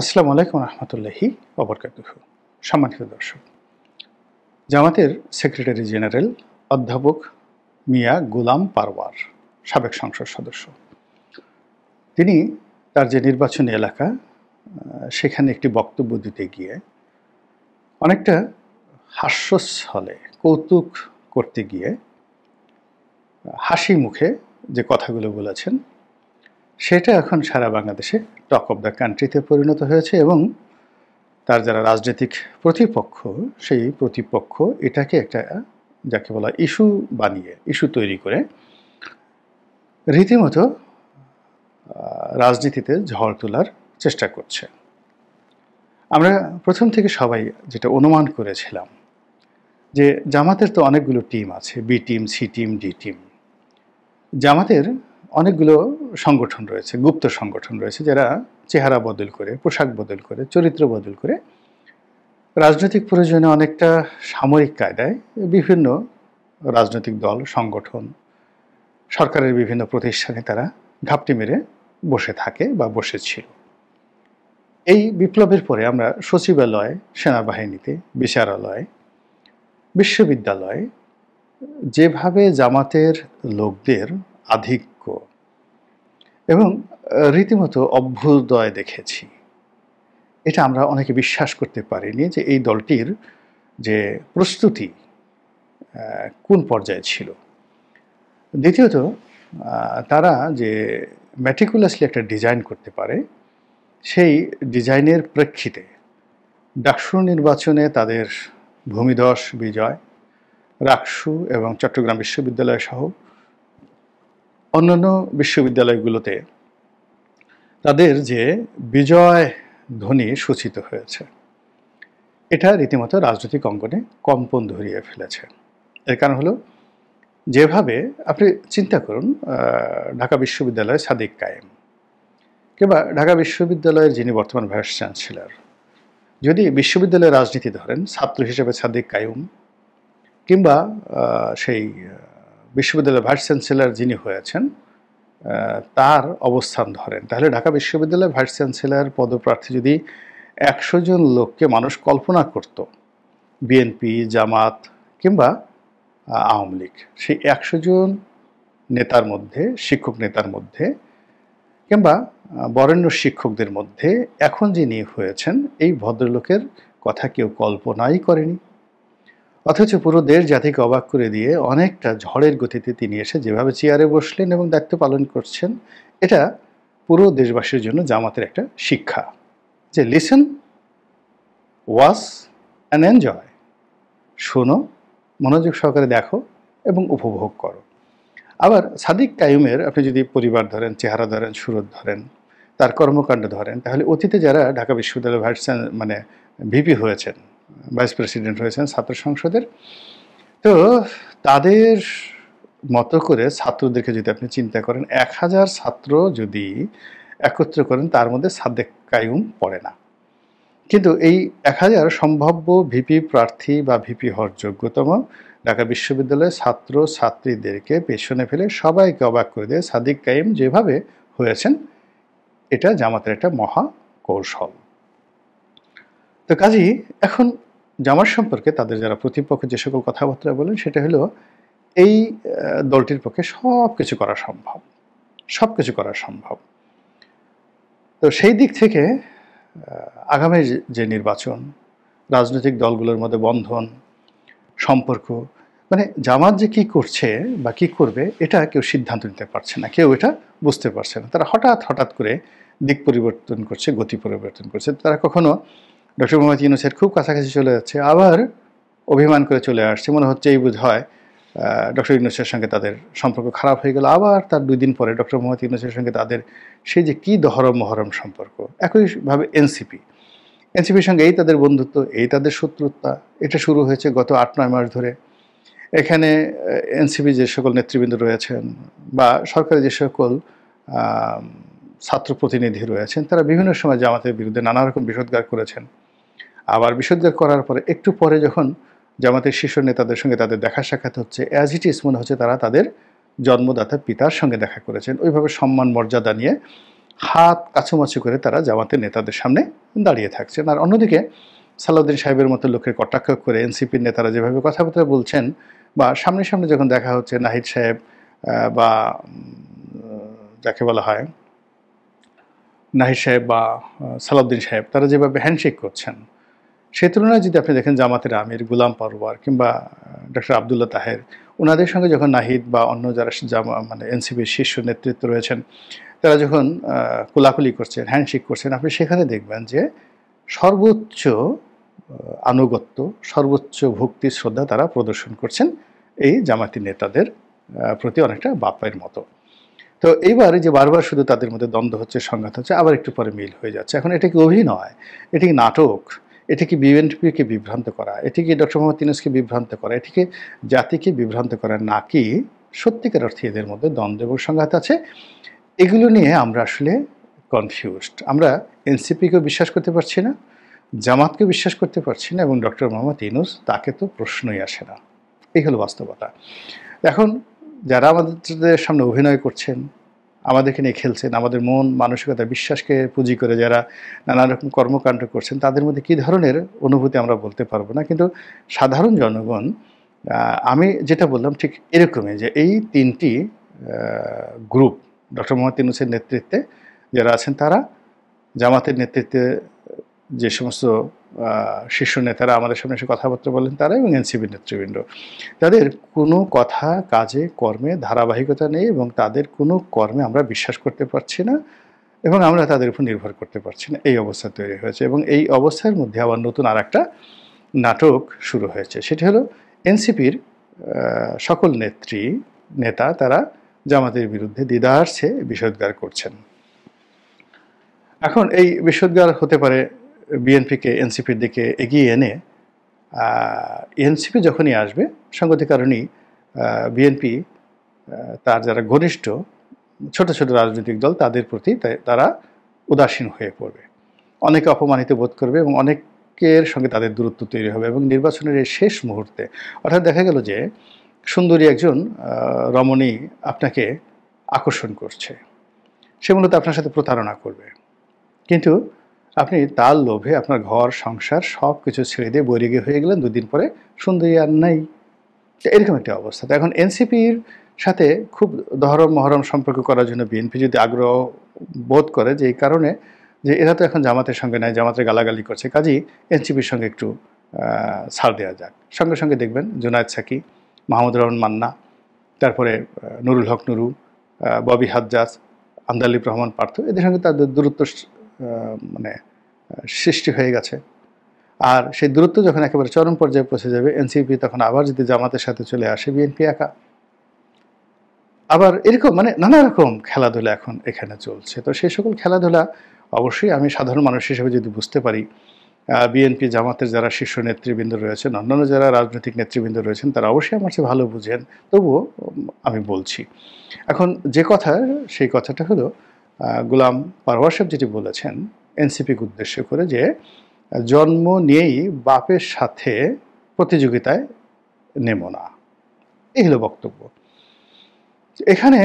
আসসালামু আলাইকুম রহমতুল্লাহি ওবরকাতুহু। সম্মানিত দর্শক, জামাতের সেক্রেটারি জেনারেল অধ্যাপক মিয়া গোলাম পারওয়ার, সাবেক সংসদ সদস্য, তিনি তার যে নির্বাচনী এলাকা সেখানে একটি বক্তব্য দিতে গিয়ে অনেকটা হাস্যচ্ছলে কৌতুক করতে গিয়ে হাসি মুখে যে কথাগুলো বলেছেন সেটা এখন সারা বাংলাদেশে টক অফ দ্য কান্ট্রিতে পরিণত হয়েছে এবং তার যারা রাজনৈতিক প্রতিপক্ষ সেই প্রতিপক্ষ এটাকে একটা যাকে বলা ইস্যু বানিয়ে ইস্যু তৈরি করে রীতিমতো রাজনীতিতে ঝড় তোলার চেষ্টা করছে। আমরা প্রথম থেকে সবাই যেটা অনুমান করেছিলাম যে জামাতের তো অনেকগুলো টিম আছে, B team, C team, D team. জামাতের অনেকগুলো সংগঠন রয়েছে, গুপ্ত সংগঠন রয়েছে, যারা চেহারা বদল করে, পোশাক বদল করে, চরিত্র বদল করে রাজনৈতিক প্রয়োজনে অনেকটা সামরিক কায়দায় বিভিন্ন রাজনৈতিক দল, সংগঠন, সরকারের বিভিন্ন প্রতিষ্ঠানে তারা ঘাপটি মেরে বসে থাকে বা বসেছিল। এই বিপ্লবের পরে আমরা সচিবালয়, সেনাবাহিনীতে, বিচারালয়, বিশ্ববিদ্যালয় যেভাবে জামাতের লোকদের আধিক্য এবং রীতিমতো অভ্যুদয় দেখেছি, এটা আমরা অনেকে বিশ্বাস করতে পারিনি যে এই দলটির যে প্রস্তুতি কোন পর্যায়ে ছিল। দ্বিতীয়ত, তারা যে ম্যাটিকুলাসলি একটা ডিজাইন করতে পারে, সেই ডিজাইনের প্রেক্ষিতে ডাকসু নির্বাচনে তাদের ভূমিধস বিজয়, রাকসু এবং চট্টগ্রাম বিশ্ববিদ্যালয় সহ অন্যান্য বিশ্ববিদ্যালয়গুলোতে তাদের যে বিজয় ধ্বনি সূচিত হয়েছে, এটা রীতিমতো রাজনৈতিক অঙ্গনে কম্পন ধরিয়ে ফেলেছে। এর কারণ হলো, যেভাবে আপনি চিন্তা করুন, ঢাকা বিশ্ববিদ্যালয়ের সাদিক কায়েম কিংবা ঢাকা বিশ্ববিদ্যালয়ের যিনি বর্তমান ভাইস চ্যান্সেলর, যদি বিশ্ববিদ্যালয়ের রাজনীতি ধরেন, ছাত্র হিসেবে সাদিক কায়ুম কিংবা সেই বিশ্ববিদ্যালয়ের ভাইস চ্যান্সেলর যিনি হয়েছেন তার অবস্থান ধরেন, তাহলে ঢাকা বিশ্ববিদ্যালয়ের ভাইস চ্যান্সেলর পদপ্রার্থী যদি 100 জন লোককে মানুষ কল্পনা করত, বিএনপি, জামাত কিংবা আওয়ামী লীগ, সেই 100 জন নেতার মধ্যে, শিক্ষক নেতার মধ্যে কিংবা বরেণ্য শিক্ষকদের মধ্যে এখন যিনি হয়েছেন এই ভদ্রলোকের কথা কেউ কল্পনাই করেনি। অথচ পুরো দেশ জাতিকে অবাক করে দিয়ে অনেকটা ঝড়ের গতিতে তিনি এসে যেভাবে চেয়ারে বসলেন এবং দায়িত্ব পালন করছেন, এটা পুরো দেশবাসীর জন্য জামাতের একটা শিক্ষা যে লিসেন, ওয়াচ অ্যান্ড এনজয়। শোনো, মনোযোগ সহকারে দেখো এবং উপভোগ করো। আবার সাদিক কায়ুমের আপনি যদি পরিবার ধরেন, চেহারা ধরেন, সুরত ধরেন, তার কর্মকাণ্ড ধরেন, তাহলে অতীতে যারা ঢাকা বিশ্ববিদ্যালয়ের ভিপি হয়েছেন, ভাইস প্রেসিডেন্ট হয়েছেন ছাত্র সংসদের, তো তাদের মতো করে ছাত্রদেরকে যদি আপনি চিন্তা করেন, 1000 ছাত্র যদি একত্র করেন, তার মধ্যে সাদেক কায়ুম পড়ে না। কিন্তু এই 1000 সম্ভাব্য ভিপি প্রার্থী বা ভিপি হওয়ার যোগ্যতম ঢাকা বিশ্ববিদ্যালয়ের ছাত্র ছাত্রীদেরকে পেছনে ফেলে সবাইকে অবাক করে দিয়ে সাদিক কায়ুম যেভাবে হয়েছেন, এটা জামাতের একটা মহা কৌশল। তো কাজেই এখন জামাত সম্পর্কে তাদের যারা প্রতিপক্ষ যে সকল কথাবার্তা বলেন, সেটা হলো এই দলটির পক্ষে সব কিছু করা সম্ভব, সব কিছু করা সম্ভব। তো সেই দিক থেকে আগামী যে নির্বাচন, রাজনৈতিক দলগুলোর মধ্যে বন্ধন, সম্পর্ক, মানে জামাত যে কী করছে বা কী করবে এটা কেউ সিদ্ধান্ত নিতে পারছে না, কেউ এটা বুঝতে পারছে না। তারা হঠাৎ হঠাৎ করে দিক পরিবর্তন করছে, গতি পরিবর্তন করছে। তারা কখনো ডক্টর মোহাম্মদ ইউনূসের খুব কাছাকাছি চলে যাচ্ছে, আবার অভিমান করে চলে আসছে, মনে হচ্ছে এই বোধ হয় ডক্টর ইউনূসের সঙ্গে তাদের সম্পর্ক খারাপ হয়ে গেল। আবার তার 2 দিন পরে ডক্টর মোহাম্মদ ইউনূসের সঙ্গে তাদের সেই যে কী দহরম মহরম সম্পর্ক। একইভাবে এনসিপির সঙ্গে এই তাদের বন্ধুত্ব, এই তাদের শত্রুতা, এটা শুরু হয়েছে গত 8-9 মাস ধরে। এখানে এনসিপি যে সকল নেতৃবৃন্দ রয়েছেন বা সরকারি যে সকল ছাত্র প্রতিনিধি রয়েছেন, তারা বিভিন্ন সময় জামাতের বিরুদ্ধে নানা রকম বিষোদ্গার করেছেন। আবার বিষোদ্গার করার পরে একটু পরে যখন জামাতের শীর্ষ নেতাদের সঙ্গে তাদের দেখা সাক্ষাৎ হচ্ছে, অ্যাজ ইট ইজ মনে হচ্ছে তারা তাদের জন্মদাতা পিতার সঙ্গে দেখা করেছেন। ওইভাবে সম্মান মর্যাদা নিয়ে হাত কাছুমাছু করে তারা জামাতের নেতাদের সামনে দাঁড়িয়ে থাকছেন। আর অন্যদিকে সালাউদ্দিন সাহেবের মতো লোকের কটাক্ষ করে এনসিপির নেতারা যেভাবে কথাবার্তা বলছেন, বা সামনে সামনে যখন দেখা হচ্ছে নাহিদ সাহেব বা যাকে বলা হয় নাহিদ সাহেব বা সালাউদ্দিন সাহেব, তারা যেভাবে হ্যান্ডশেক করছেন, সেই তুলনায় যদি আপনি দেখেন জামাতের আমির গুলাম পরওয়ার কিংবা ডক্টর আবদুল্লাহ তাহের, ওনাদের সঙ্গে যখন নাহিদ বা অন্য যারা মানে এনসিপির শীর্ষ নেতৃত্ব রয়েছেন, তারা যখন কোলাকুলি করছেন, হ্যান্ডশেক করছেন, আপনি সেখানে দেখবেন যে সর্বোচ্চ আনুগত্য, সর্বোচ্চ ভক্তি শ্রদ্ধা তারা প্রদর্শন করছেন এই জামাতি নেতাদের প্রতি, অনেকটা বাপ্পায়ের মতো। তো এইবার যে বারবার শুধু তাদের মধ্যে দ্বন্দ্ব হচ্ছে, সংঘাত হচ্ছে, আবার একটু পরে মিল হয়ে যাচ্ছে। এখন এটা কি অভিনয়? এটা কি নাটক? এটি কি বিএনপিকে বিভ্রান্ত করা? এটি কি ডক্টর মোহাম্মদ ইউনূসকে বিভ্রান্ত করা? এটিকে জাতিকে বিভ্রান্ত করা, নাকি সত্যিকার অর্থে এদের মধ্যে দ্বন্দ্ব এবং সংঘাত আছে? এগুলো নিয়ে আমরা আসলে কনফিউজড। আমরা এনসিপিকেও বিশ্বাস করতে পারছি না, জামাতকে বিশ্বাস করতে পারছি না, এবং ডক্টর মোহাম্মদ ইউনূস, তাকে তো প্রশ্নই আসে না। এই হলো বাস্তবতা। এখন যারা আমাদের সামনে অভিনয় করছেন, আমাদেরকে নিয়ে খেলছেন, আমাদের মন মানসিকতা বিশ্বাসকে পুঁজি করে যারা নানা রকম কর্মকাণ্ড করছেন, তাদের মধ্যে কী ধরনের অনুভূতি আমরা বলতে পারবো না, কিন্তু সাধারণ জনগণ, আমি যেটা বললাম ঠিক এরকমই, যে এই তিনটি গ্রুপ, ডক্টর মোহাম্মদ ইউনূসের নেতৃত্বে যারা আছেন তারা, জামাতের নেতৃত্বে যে সমস্ত শীর্ষ নেতারা আমাদের সামনে এসে কথাবার্তা বলেন তারা, এবং এনসিপির নেতৃবৃন্দ, তাদের কোনো কথা, কাজে, কর্মে ধারাবাহিকতা নেই, এবং তাদের কোনো কর্মে আমরা বিশ্বাস করতে পারছি না, এবং আমরা তাদের উপর নির্ভর করতে পারছি না। এই অবস্থা তৈরি হয়েছে, এবং এই অবস্থার মধ্যে আবার নতুন আর একটা নাটক শুরু হয়েছে। সেটি হলো এনসিপির সকল নেতা তারা জামাতের বিরুদ্ধে দ্বিধার্সে বিষোদ্গার করছেন। এখন এই বিষোদ্গার হতে পারে বিএনপিকে এনসিপির দিকে এগিয়ে এনে, এনসিপি যখনই আসবে, সঙ্গতি কারণেই বিএনপি তার যারা ঘনিষ্ঠ ছোট ছোট রাজনৈতিক দল, তাদের প্রতি তারা উদাসীন হয়ে পড়বে, অনেকে অপমানিত বোধ করবে, এবং অনেকের সঙ্গে তাদের দূরত্ব তৈরি হবে। এবং নির্বাচনের এই শেষ মুহূর্তে, অর্থাৎ দেখা গেল যে সুন্দরী একজন রমণী আপনাকে আকর্ষণ করছে, সে মূলত আপনার সাথে প্রতারণা করবে, কিন্তু আপনি তার লোভে আপনার ঘর সংসার সব কিছু ছেড়ে দিয়ে বৈরাগী হয়ে গেলেন, দুদিন পরে সুন্দরী আর নাই। এরকম একটা অবস্থা। এখন এনসিপির সাথে খুব দহরম মহরম সম্পর্ক করার জন্য বিএনপি যদি আগ্রহ বোধ করে, যে এই কারণে যে এরা তো এখন জামাতের সঙ্গে নাই, জামাতের গালাগালি করছে, কাজেই এনসিপির সঙ্গে একটু ছাড় দেওয়া যাক। সঙ্গে সঙ্গে দেখবেন জুনায়েদ সাকি, মাহমুদুর রহমান মান্না, তারপরে নুরুল হক নুরু, ববি হাজ্জাজ, আন্দালিব রহমান পার্থ, এদের সঙ্গে তাদের দূরত্ব মানে সৃষ্টি হয়ে গেছে। আর সেই দূরত্ব যখন একেবারে চরম পর্যায়ে পৌঁছে যাবে, এনসিপি তখন আবার যদি জামাতের সাথে চলে আসে, বিএনপি একা। আবার এরকম মানে নানা রকম খেলাধুলা এখন এখানে চলছে। তো সেই সকল খেলাধুলা অবশ্যই আমি সাধারণ মানুষ হিসেবে যদি বুঝতে পারি, বিএনপি জামাতের যারা শীর্ষ নেতৃবৃন্দ রয়েছেন, অন্যান্য যারা রাজনৈতিক নেতৃবৃন্দ রয়েছেন, তারা অবশ্যই আমার চেয়ে ভালো বুঝেন, তবুও আমি বলছি। এখন যে কথা, সেই কথাটা হলো গোলাম পরওয়ার সাহেব যেটি বলেছেন এনসিপিকে উদ্দেশ্য করে, যে জন্ম নিয়েই বাপের সাথে প্রতিযোগিতায় নেমো না, এই হলো বক্তব্য। এখানে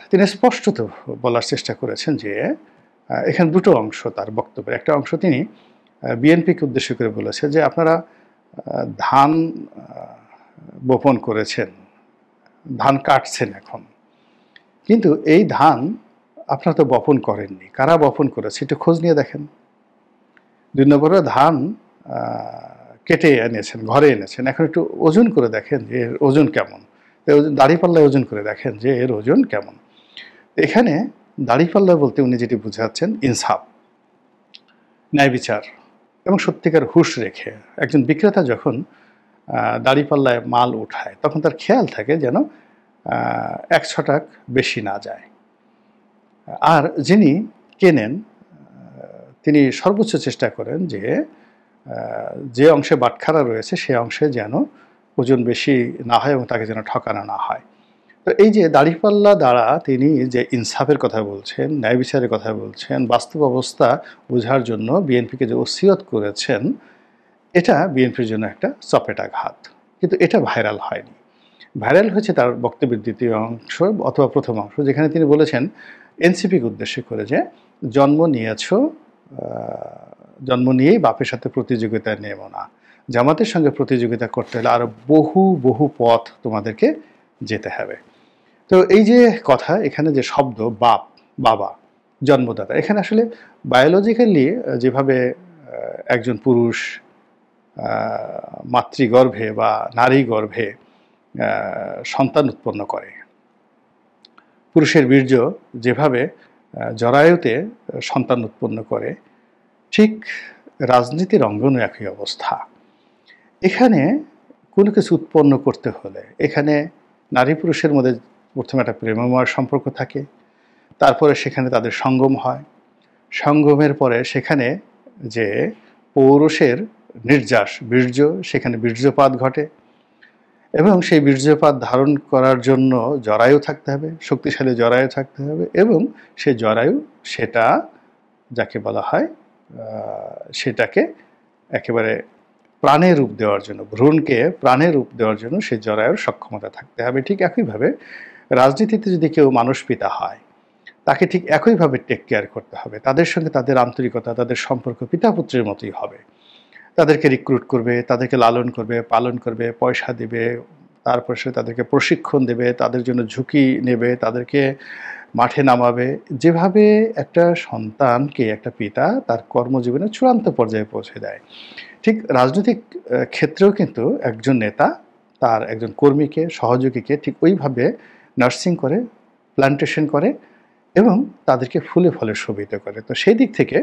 তিনি স্পষ্টত বলার চেষ্টা করেছেন যে এখানে দুটো অংশ তার বক্তব্যের। একটা অংশ তিনি বিএনপিকে উদ্দেশ্য করে বলেছেন যে আপনারা ধান বপন করেছেন, ধান কাটছেন এখন, কিন্তু এই ধান আপনারা তো বপন করেননি, কারা বপন করেছে একটু খোঁজ নিয়ে দেখেন। 2 নম্বরে ধান কেটে এনেছেন, ঘরে এনেছেন, এখন একটু ওজন করে দেখেন যে এর ওজন কেমন, দাড়িপাল্লায় ওজন করে দেখেন যে এর ওজন কেমন। এখানে দাড়িপাল্লা বলতে উনি যেটি বুঝাচ্ছেন ইনসাফ, ন্যায় বিচার এবং সত্যিকার হুঁশ রেখে। একজন বিক্রেতা যখন দাড়িপাল্লায় মাল উঠায়, তখন তার খেয়াল থাকে যেন 1 ছটাক বেশি না যায়। আর যিনি কেনেন, তিনি সর্বোচ্চ চেষ্টা করেন যে অংশে বাটখারা রয়েছে সে অংশে যেন ওজন বেশি না হয়, এবং তাকে যেন ঠকানো না হয়। তো এই যে দাড়িপাল্লা দ্বারা তিনি যে ইনসাফের কথা বলছেন, ন্যায় বিচারের কথা বলছেন, বাস্তব অবস্থা বোঝার জন্য বিএনপিকে যে ওসিয়ত করেছেন, এটা বিএনপির জন্য একটা চপেটাঘাত। কিন্তু এটা ভাইরাল হয়নি। ভাইরাল হয়েছে তার বক্তব্যের দ্বিতীয় অংশ অথবা প্রথম অংশ, যেখানে তিনি বলেছেন এনসিপিকে উদ্দেশ্য করে যে জন্ম নিয়েছো, জন্ম নিয়েই বাপের সাথে প্রতিযোগিতায় নেমো না। জামাতের সঙ্গে প্রতিযোগিতা করতে হলে আরও বহু বহু পথ তোমাদেরকে যেতে হবে। তো এই যে কথা, এখানে যে শব্দ বাপ, বাবা, জন্মদাতা, এখানে আসলে বায়োলজিক্যালি যেভাবে একজন পুরুষ মাতৃগর্ভে বা নারী গর্ভে সন্তান উৎপন্ন করে, পুরুষের বীর্য যেভাবে জরায়ুতে সন্তান উৎপন্ন করে, ঠিক রাজনীতির অঙ্গনও একই অবস্থা। এখানে কোনো কিছু উৎপন্ন করতে হলে এখানে নারী পুরুষের মধ্যে প্রথমে একটা প্রেমময় সম্পর্ক থাকে, তারপরে সেখানে তাদের সঙ্গম হয়, সঙ্গমের পরে সেখানে যে পৌরুষের নির্যাস বীর্য, সেখানে বীর্যপাত ঘটে, এবং সেই বীর্যপাত ধারণ করার জন্য জরায়ু থাকতে হবে, শক্তিশালী জরায়ু থাকতে হবে, এবং সেই জরায়ু সেটা যাকে বলা হয় সেটাকে একেবারে প্রাণের রূপ দেওয়ার জন্য, ভ্রূণকে প্রাণের রূপ দেওয়ার জন্য সেই জরায়ুর সক্ষমতা থাকতে হবে। ঠিক একইভাবে রাজনীতিতে যদি কেউ মানুষ পিতা হয়, তাকে ঠিক একইভাবে টেক কেয়ার করতে হবে। তাদের সঙ্গে তাদের আন্তরিকতা, তাদের সম্পর্ক পিতা পুত্রের মতোই হবে। তাদেরকে রিক্রুট করবে, তাদেরকে লালন করবে, পালন করবে, পয়সা দেবে, তারপর সে তাদেরকে প্রশিক্ষণ দেবে, তাদের জন্য ঝুঁকি নেবে, তাদেরকে মাঠে নামাবে। যেভাবে একটা সন্তানকে একটা পিতা তার কর্মজীবনের চূড়ান্ত পর্যায়ে পৌঁছে দেয়, ঠিক রাজনৈতিক ক্ষেত্রেও কিন্তু একজন নেতা তার একজন কর্মীকে, সহযোগীকে ঠিক ওইভাবে নার্সিং করে, প্ল্যান্টেশন করে, এবং তাদেরকে ফুলে ফলে শোভিত করে। তো সেই দিক থেকে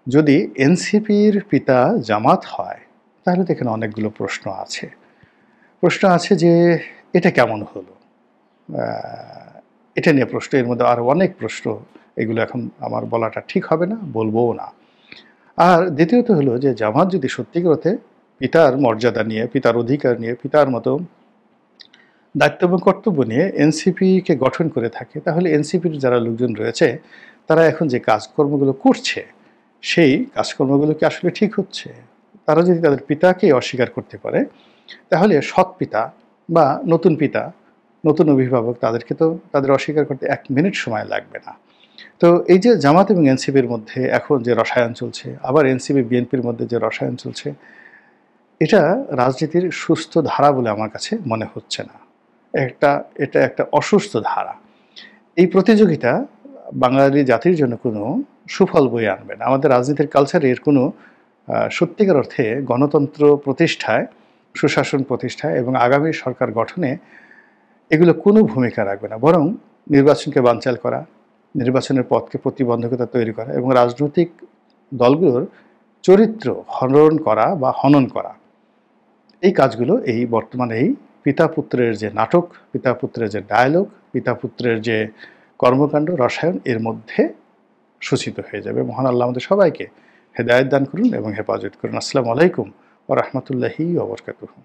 যদি এনসিপির পিতা জামাত হয়, তাহলে তো এখানে অনেকগুলো প্রশ্ন আছে। প্রশ্ন আছে যে এটা কেমন হলো, এটা নিয়ে প্রশ্ন, এর মধ্যে আরও অনেক প্রশ্ন, এগুলো এখন আমার বলাটা ঠিক হবে না, বলবোও না। আর দ্বিতীয়ত হলো যে জামাত যদি সত্যিকার অর্থে পিতার মর্যাদা নিয়ে, পিতার অধিকার নিয়ে, পিতার মতো দায়িত্ব এবং কর্তব্য নিয়ে এনসিপিকে গঠন করে থাকে, তাহলে এনসিপির যারা লোকজন রয়েছে তারা এখন যে কাজকর্মগুলো করছে, সেই কাজকর্মগুলো কি আসলে ঠিক হচ্ছে? তারা যদি তাদের পিতাকে অস্বীকার করতে পারে, তাহলে সৎ পিতা বা নতুন পিতা, নতুন অভিভাবক, তাদেরকে তো তাদের অস্বীকার করতে 1 মিনিট সময় লাগবে না। তো এই যে জামাত এবং এনসিপির মধ্যে এখন যে রসায়ন চলছে, আবার এনসিপি বিএনপির মধ্যে যে রসায়ন চলছে, এটা রাজনীতির সুস্থ ধারা বলে আমার কাছে মনে হচ্ছে না। এটা একটা অসুস্থ ধারা। এই প্রতিযোগিতা বাঙালি জাতির জন্য কোনো সুফল বয়ে আনবে না। আমাদের রাজনীতির কালচারে এর কোনো সত্যিকার অর্থে গণতন্ত্র প্রতিষ্ঠায়, সুশাসন প্রতিষ্ঠায় এবং আগামী সরকার গঠনে এগুলো কোনো ভূমিকা রাখবে না। বরং নির্বাচনকে বানচাল করা, নির্বাচনের পথকে প্রতিবন্ধকতা তৈরি করা এবং রাজনৈতিক দলগুলোর চরিত্র হরণ করা বা হনন করা, এই কাজগুলো এই বর্তমানে এই পিতা পুত্রের যে নাটক, পিতা পুত্রের যে ডায়ালগ, পিতা পুত্রের যে কর্মকাণ্ড, রসায়ন, এর মধ্যে সূচিত হয়ে যাবে। মহান আল্লাহ আমাদের সবাইকে হেদায়েত দান করুন এবং হেফাজত করুন। আসসালামু আলাইকুম ওয়া রাহমাতুল্লাহি ওয়া বারাকাতুহু।